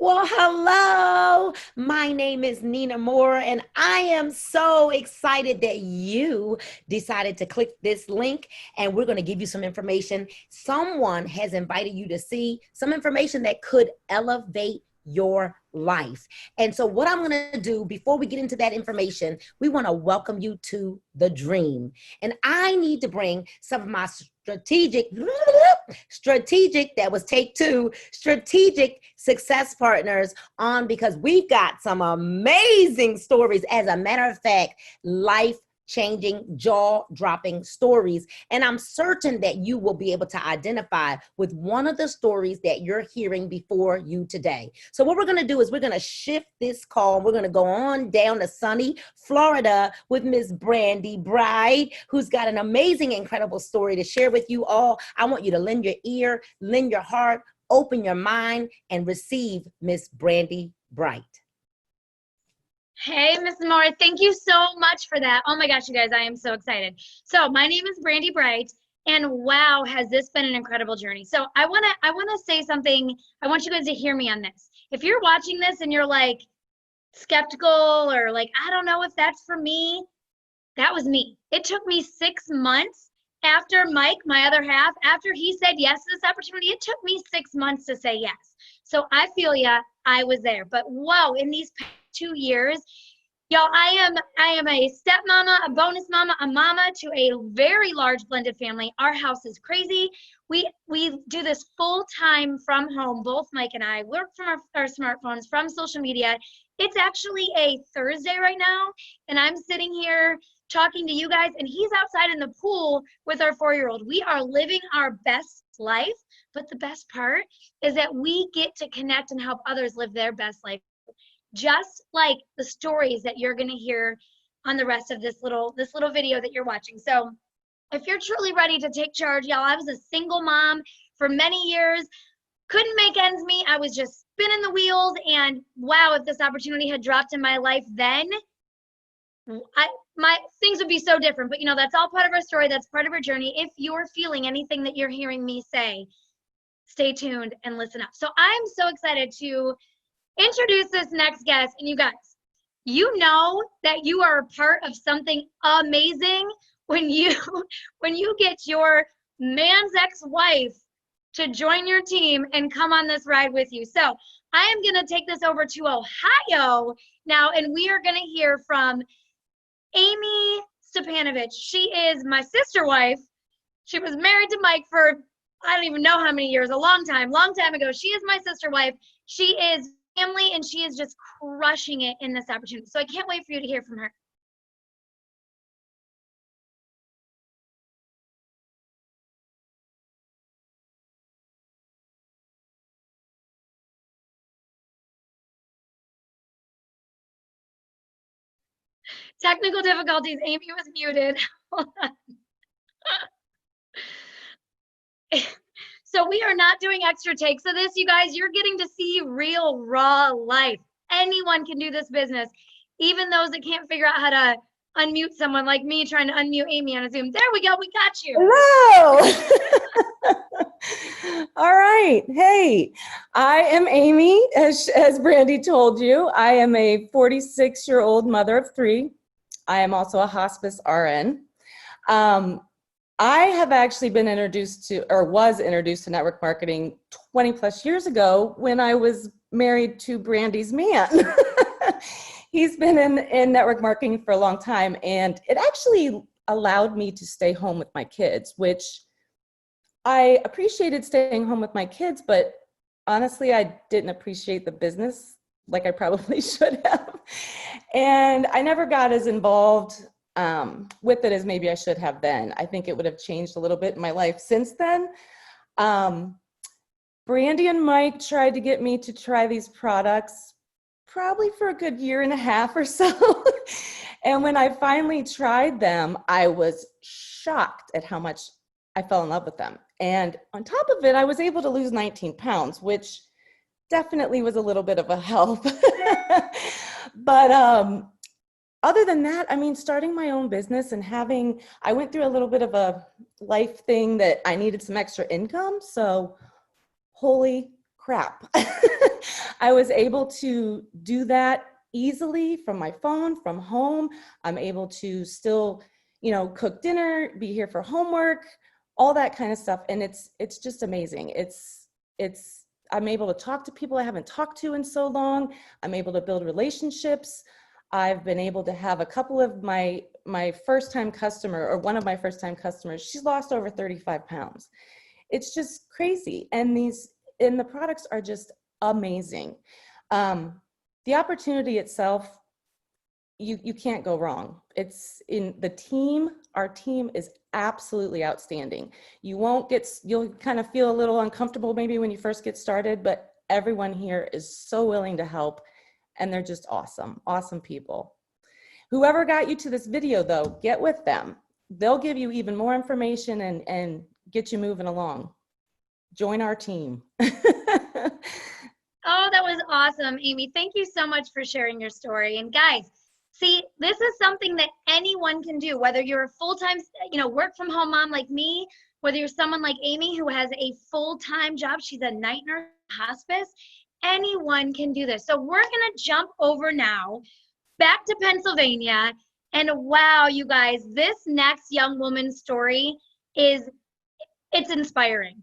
Well, hello. My name is Nina Moore, and I am so excited that you decided to click this link. And we're going to give you some information. Someone has invited you to see some information that could elevate your life. And so, what I'm going to do before we get into that information, we want to welcome you to the dream. And I need to bring some of my strategic that was take two strategic success partners on because we've got some amazing stories. As a matter of fact, life changing, jaw dropping stories. And I'm certain that you will be able to identify with one of the stories that you're hearing before you today. So, what we're going to do is we're going to shift this call. We're going to go on down to sunny Florida with Miss Brandy Bright, who's got an amazing, incredible story to share with you all. I want you to lend your ear, lend your heart, open your mind, and receive Miss Brandy Bright. Hey, Ms. Moore, thank you so much for that. Oh my gosh, you guys, I am so excited. So my name is Brandy Bright, and wow, has this been an incredible journey. So I wanna say something. I want you guys to hear me on this. If you're watching this and you're like skeptical or like, I don't know if that's for me, that was me. It took me 6 months after Mike, my other half, after he said yes to this opportunity, it took me 6 months to say yes. So I feel ya, I was there. But whoa, in these past 2 years, y'all, I am a stepmama, a bonus mama, a mama to a very large blended family. Our house is crazy. We do this full time from home. Both Mike and I work from our smartphones, from social media. It's actually a Thursday right now, and I'm sitting here talking to you guys, and he's outside in the pool with our 4-year-old. We are living our best life, but the best part is that we get to connect and help others live their best life, just like the stories that you're going to hear on the rest of this little video that you're watching. So if you're truly ready to take charge, y'all, I was a single mom for many years, couldn't make ends meet. I was just spinning the wheels, and wow, if this opportunity had dropped in my life then, my things would be so different. But that's all part of our story. That's part of our journey. If you're feeling anything that you're hearing me say, stay tuned and listen up. So I'm so excited to introduce this next guest. And you guys, you know that you are a part of something amazing when you get your man's ex-wife to join your team and come on this ride with you. So I am going to take this over to Ohio now, and we are going to hear from Amy Stepanovich. She is my sister wife. She was married to Mike for, I don't even know how many years, a long time ago. She is my sister wife. She is family, and she is just crushing it in this opportunity. So I can't wait for you to hear from her. Technical difficulties. Amy was muted. So we are not doing extra takes of this, you guys. You're getting to see real, raw life. Anyone can do this business, even those that can't figure out how to unmute someone, like me trying to unmute Amy on a Zoom. There we go. We got you. Hello. All right. Hey, I am Amy, as Brandy told you. I am a 46-year-old mother of 3. I am also a hospice RN. I have actually been introduced to, or was introduced to network marketing 20 plus years ago when I was married to Brandy's man. He's been in network marketing for a long time, and it actually allowed me to stay home with my kids, which I appreciated staying home with my kids, but honestly, I didn't appreciate the business like I probably should have. And I never got as involved with it as maybe I should have then. I think it would have changed a little bit in my life since then. Brandy and Mike tried to get me to try these products probably for a good 1.5 years or so. And when I finally tried them, I was shocked at how much I fell in love with them. And on top of it, I was able to lose 19 pounds, which definitely was a little bit of a help. But other than that, I mean, starting my own business and I went through a little bit of a life thing that I needed some extra income. So holy crap. I was able to do that easily from my phone, from home. I'm able to still, cook dinner, be here for homework, all that kind of stuff. And it's just amazing. I'm able to talk to people I haven't talked to in so long. I'm able to build relationships. I've been able to have a couple of my first-time customer, or one of my first-time customers, she's lost over 35 pounds. It's just crazy. And the products are just amazing. The opportunity itself, you can't go wrong. It's in the team. Our team is absolutely outstanding. You'll kind of feel a little uncomfortable maybe when you first get started, but everyone here is so willing to help, and they're just awesome people. Whoever got you to this video though, get with them. They'll give you even more information and get you moving along. Join our team. Oh, that was awesome, Amy. Thank you so much for sharing your story. And guys, see, this is something that anyone can do, whether you're a full-time, work from home mom like me, whether you're someone like Amy who has a full-time job, she's a night nurse hospice, anyone can do this. So we're going to jump over now back to Pennsylvania. And wow, you guys, this next young woman's story it's inspiring.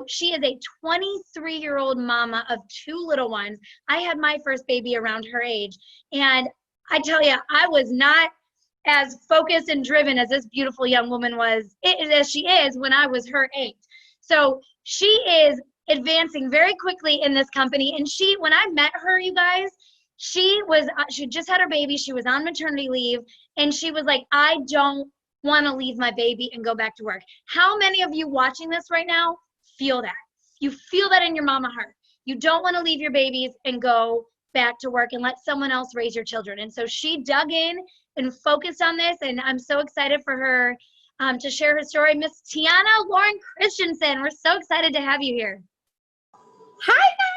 She is a 23-year-old mama of 2 little ones. I had my first baby around her age. And I tell you, I was not as focused and driven as this beautiful young woman was, as she is when I was her age. So she is advancing very quickly in this company. And when I met her, you guys, she just had her baby. She was on maternity leave. And she was like, I don't want to leave my baby and go back to work. How many of you watching this right now feel that? You feel that in your mama heart. You don't want to leave your babies and go back to work and let someone else raise your children. And so she dug in and focused on this. And I'm so excited for her to share her story. Miss Tiana Lauren Christensen, we're so excited to have you here. Hi guys!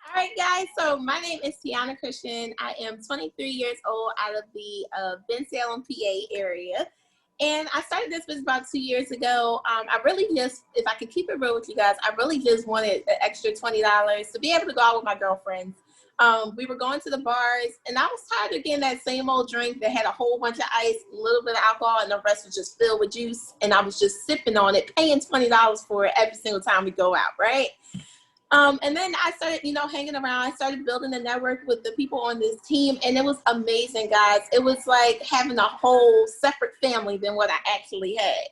All right guys, so my name is Tiana Christian. I am 23 years old, out of the Bensalem, PA area. And I started this business about 2 years ago. I really just, if I could keep it real with you guys, I really just wanted an extra $20 to be able to go out with my girlfriends. We were going to the bars, and I was tired of getting that same old drink that had a whole bunch of ice, a little bit of alcohol, and the rest was just filled with juice. And I was just sipping on it, paying $20 for it every single time we go out, right? And then I started, hanging around. I started building a network with the people on this team, and it was amazing, guys. It was like having a whole separate family than what I actually had.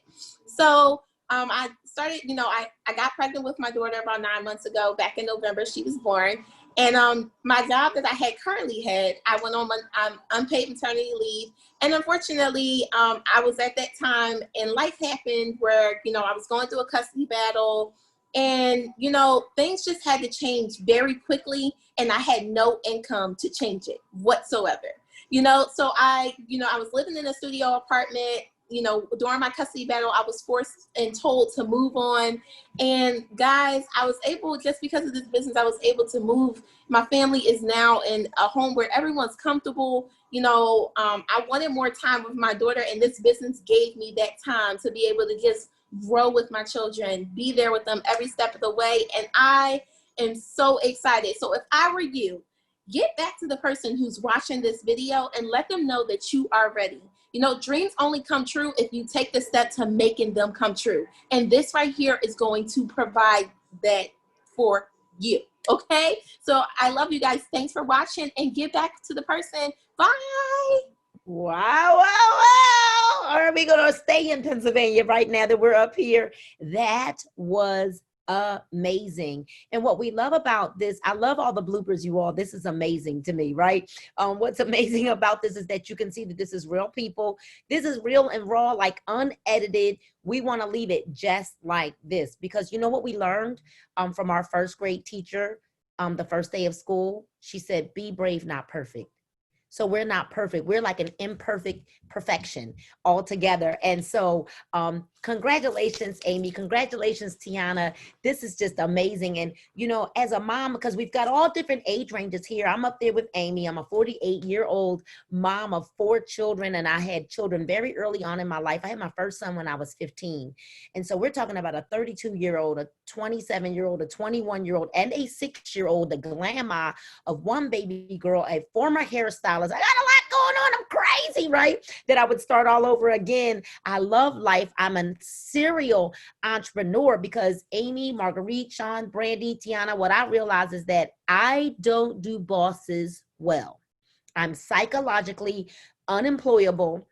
So I started, I got pregnant with my daughter about 9 months ago. Back in November, she was born. And my job that I had currently had, I went on unpaid maternity leave. And unfortunately, I was at that time, and life happened where, I was going through a custody battle. And, things just had to change very quickly, and I had no income to change it whatsoever. So I was living in a studio apartment. During my custody battle, I was forced and told to move on. And guys, I was able, just because of this business, I was able to move. My family is now in a home where everyone's comfortable. I wanted more time with my daughter, and this business gave me that time to be able to just grow with my children, be there with them every step of the way. And I am so excited. So if I were you, get back to the person who's watching this video and let them know that you are ready. Dreams only come true if you take the step to making them come true. And this right here is going to provide that for you. Okay? So I love you guys. Thanks for watching, and get back to the person. Bye. Wow, wow, wow. Are we going to stay in Pennsylvania right now that we're up here? That was amazing. And what we love about this, I love all the bloopers, you all. This is amazing to me, right? What's amazing about this is that you can see that this is real people. This is real and raw, like unedited. We want to leave it just like this, because you know what we learned from our first grade teacher, the first day of school? She said, be brave, not perfect. So we're not perfect. We're like an imperfect perfection altogether. And so congratulations, Amy. Congratulations, Tiana. This is just amazing. And, you know, as a mom, because we've got all different age ranges here, I'm up there with Amy. I'm a 48-year-old mom of 4 children, and I had children very early on in my life. I had my first son when I was 15. And so we're talking about a 32-year-old, a 27-year-old, a 21-year-old, and a 6-year-old, the glamour of one baby girl, a former hairstylist. I got a lot going on. I'm crazy, right? That I would start all over again. I love life. I'm a serial entrepreneur because Amy, Marguerite, Sean, Brandy, Tiana, what I realize is that I don't do bosses well. I'm psychologically unemployable.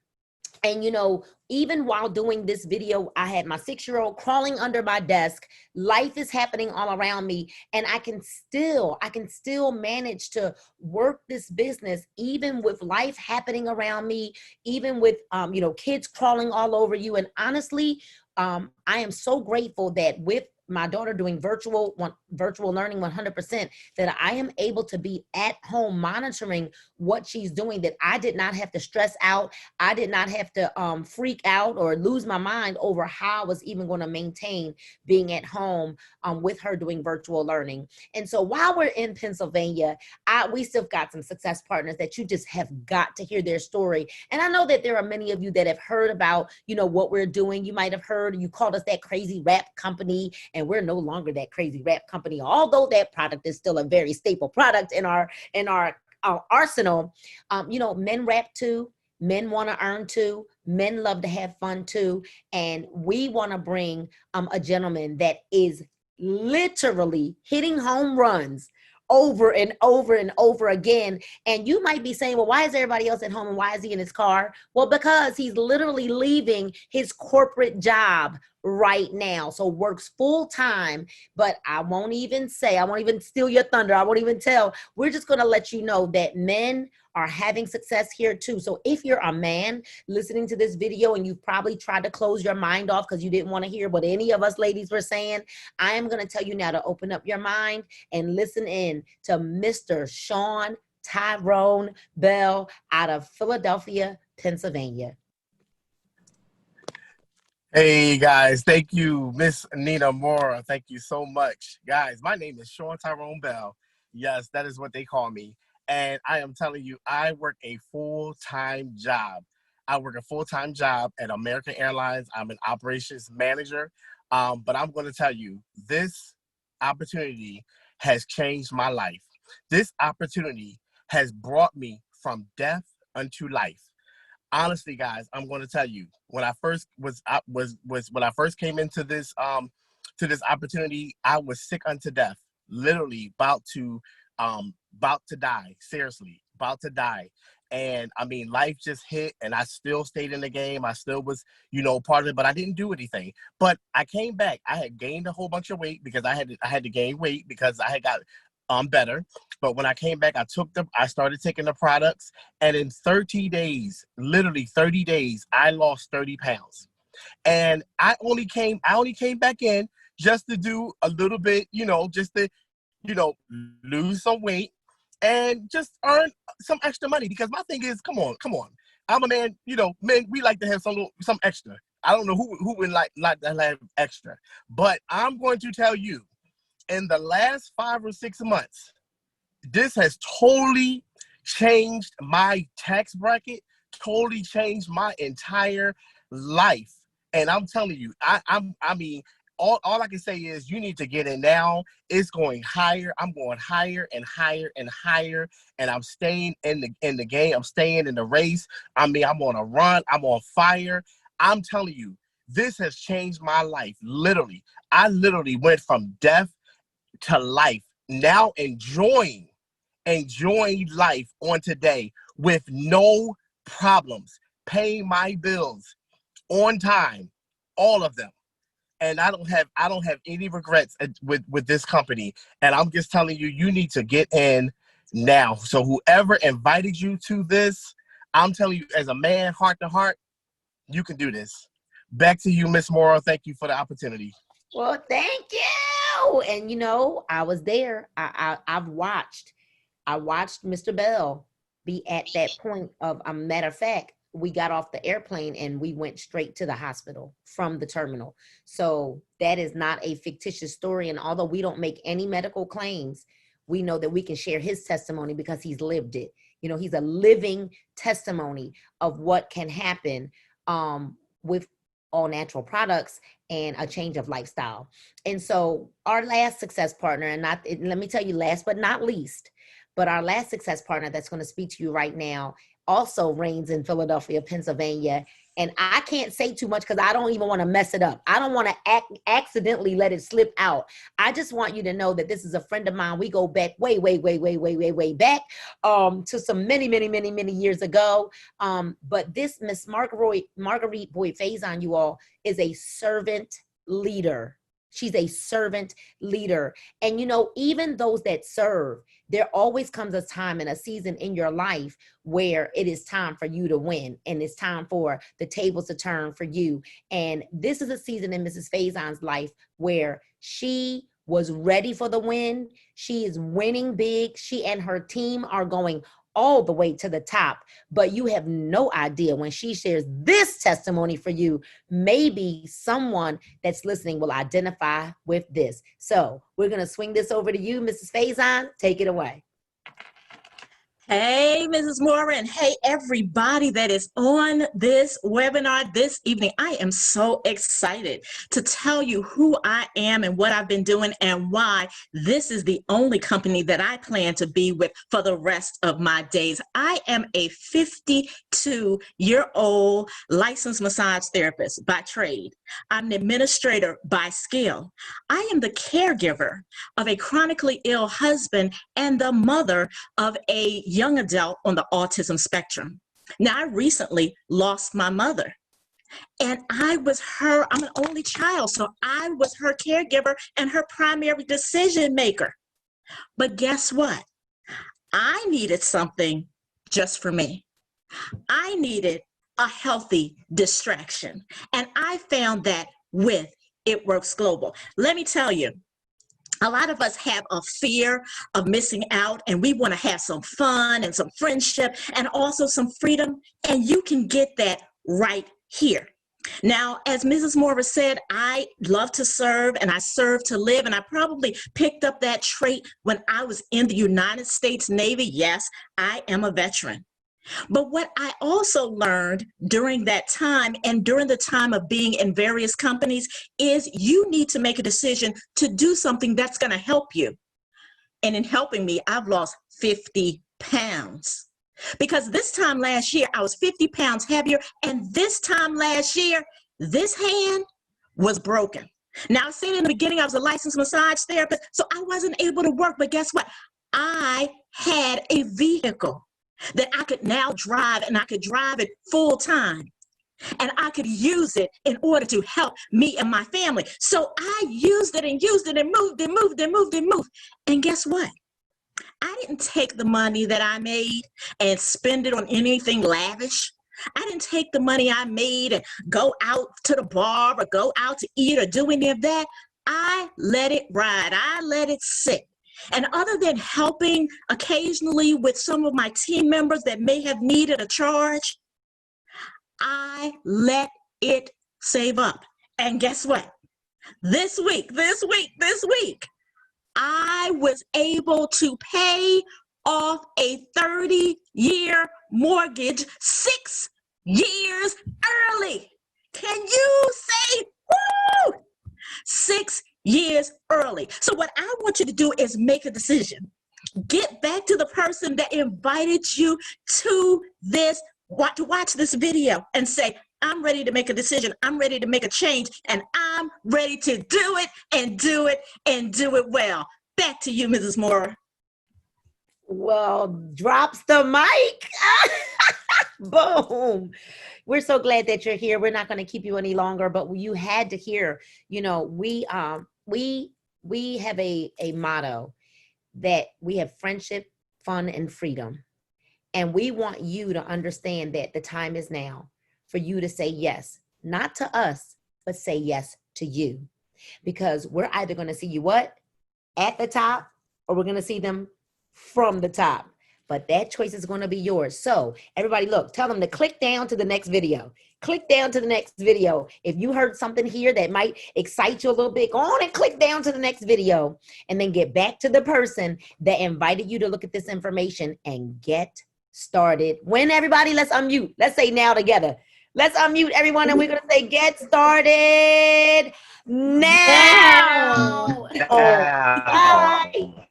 And, you know, even while doing this video, I had my 6-year-old crawling under my desk. Life is happening all around me. And I can still manage to work this business, even with life happening around me, even with, you know, kids crawling all over you. And honestly, I am so grateful that with my daughter doing virtual learning 100%, that I am able to be at home monitoring what she's doing, that I did not have to stress out. I did not have to freak out or lose my mind over how I was even going to maintain being at home with her doing virtual learning. And so while we're in Pennsylvania, we still got some success partners that you just have got to hear their story. And I know that there are many of you that have heard about, you know, what we're doing. You might have heard, you called us that crazy rap company, and we're no longer that crazy rap company, although that product is still a very staple product in our arsenal. You know, men rap too. Men want to earn too. Men love to have fun too. And we want to bring a gentleman that is literally hitting home runs over and over and over again. And you might be saying, well, why is everybody else at home and why is he in his car? Well, because he's literally leaving his corporate job right now. So works full time, but I won't even steal your thunder. I won't even tell. We're just going to let you know that men are having success here too. So if you're a man listening to this video and you've probably tried to close your mind off because you didn't want to hear what any of us ladies were saying, I am going to tell you now to open up your mind and listen in to Mr. Sean Tyrone Bell out of Philadelphia, Pennsylvania. Hey guys, thank you, Miss Nina Mora. Thank you so much. Guys, my name is Sean Tyrone Bell. Yes, that is what they call me. And I am telling you, I work a full-time job. I work a full-time job at American Airlines. I'm an operations manager. But I'm going to tell you, this opportunity has changed my life. This opportunity has brought me from death unto life. Honestly, guys, I'm going to tell you, when I first when I first came into this opportunity, I was sick unto death, literally about to die, seriously, about to die. And I mean, life just hit, and I still stayed in the game. I still was, you know, part of it, but I didn't do anything. But I came back. I had gained a whole bunch of weight because I had to gain weight because I had got better. But when I came back, I started taking the products, and in 30 days, literally 30 days, I lost 30 pounds. And I only came back in just to do a little bit, you know, just to, you know, lose some weight and just earn some extra money. Because my thing is, come on. I'm a man, you know, men, we like to have some extra. I don't know who would like to have extra. But I'm going to tell you, in the last 5 or 6 months, this has totally changed my tax bracket, totally changed my entire life. And I'm telling you, I mean, all I can say is you need to get in now. It's going higher. I'm going higher and higher and higher. And I'm staying in the game. I'm staying in the race. I mean, I'm on a run. I'm on fire. I'm telling you, this has changed my life. Literally. I literally went from death to life. Now enjoying life on today with no problems, paying my bills on time, all of them. And I don't have any regrets with this company. And I'm just telling you, you need to get in now. So whoever invited you to this, I'm telling you, as a man, heart to heart, you can do this. Back to you, Miss Morrow. Thank you for the opportunity. Well, thank you. And you know, I was there. I watched Mr. Bell be at that point of, a matter of fact, we got off the airplane and we went straight to the hospital from the terminal. So that is not a fictitious story. And although we don't make any medical claims, we know that we can share his testimony because he's lived it. You know, he's a living testimony of what can happen with all natural products and a change of lifestyle. And so our last success partner, and not, let me tell you, last but not least, but our last success partner that's going to speak to you right now also reigns in Philadelphia, Pennsylvania. And I can't say too much because I don't even want to mess it up. I don't want to accidentally let it slip out. I just want you to know that this is a friend of mine. We go back way back to some many years ago. But this Miss Marguerite Boyd Faison, you all, is a servant leader. She's a servant leader. And you know, even those that serve, there always comes a time and a season in your life where it is time for you to win, and it's time for the tables to turn for you. And this is a season in Mrs. Faison's life where she was ready for the win. She is winning big. She and her team are going all the way to the top, but you have no idea when she shares this testimony for you, maybe someone that's listening will identify with this. So we're going to swing this over to you, Mrs. Faison. Take it away. Hey, Mrs. Moore, and hey, everybody that is on this webinar this evening. I am so excited to tell you who I am and what I've been doing and why this is the only company that I plan to be with for the rest of my days. I am a 52-year-old licensed massage therapist by trade. I'm an administrator by skill. I am the caregiver of a chronically ill husband and the mother of a young adult on the autism spectrum. Now, I recently lost my mother, and I'm an only child, so I was her caregiver and her primary decision maker. But guess what? I needed something just for me. I needed a healthy distraction, and I found that with It Works Global. Let me tell you, a lot of us have a fear of missing out, and we want to have some fun and some friendship and also some freedom, and you can get that right here. Now, as Mrs. Morris said, I love to serve and I serve to live, and I probably picked up that trait when I was in the United States Navy. Yes, I am a veteran. But what I also learned during that time and during the time of being in various companies is you need to make a decision to do something that's going to help you. And in helping me, I've lost 50 pounds. Because this time last year, I was 50 pounds heavier. And this time last year, this hand was broken. Now, I said in the beginning, I was a licensed massage therapist, so I wasn't able to work. But guess what? I had a vehicle that I could now drive, and I could drive it full time. And I could use it in order to help me and my family. So I used it and used it and moved and moved and moved and moved. And guess what? I didn't take the money that I made and spend it on anything lavish. I didn't take the money I made and go out to the bar or go out to eat or do any of that. I let it ride. I let it sit. And other than helping occasionally with some of my team members that may have needed a charge, I let it save up. And guess what? This week, I was able to pay off a 30-year mortgage 6 years early. Can you say, woo? 6 years early. So what I want you to do is make a decision. Get back to the person that invited you to this, to watch this video, and say, I'm ready to make a decision. I'm ready to make a change, and I'm ready to do it and do it and do it well. Back to you, Mrs. Moore. Well, drops the mic. Boom. We're so glad that you're here. We're not going to keep you any longer, but you had to hear, you know, we have a motto that we have friendship, fun, and freedom. And we want you to understand that the time is now for you to say yes, not to us, but say yes to you. Because we're either going to see you what? At the top, or we're going to see them from the top. but that choice is going to be yours. So everybody, look, tell them to click down to the next video. Click down to the next video. If you heard something here that might excite you a little bit, go on and click down to the next video, and then get back to the person that invited you to look at this information and get started. When, everybody, let's unmute. Let's say now together. Let's unmute everyone, and we're going to say, get started now. Yeah. Bye.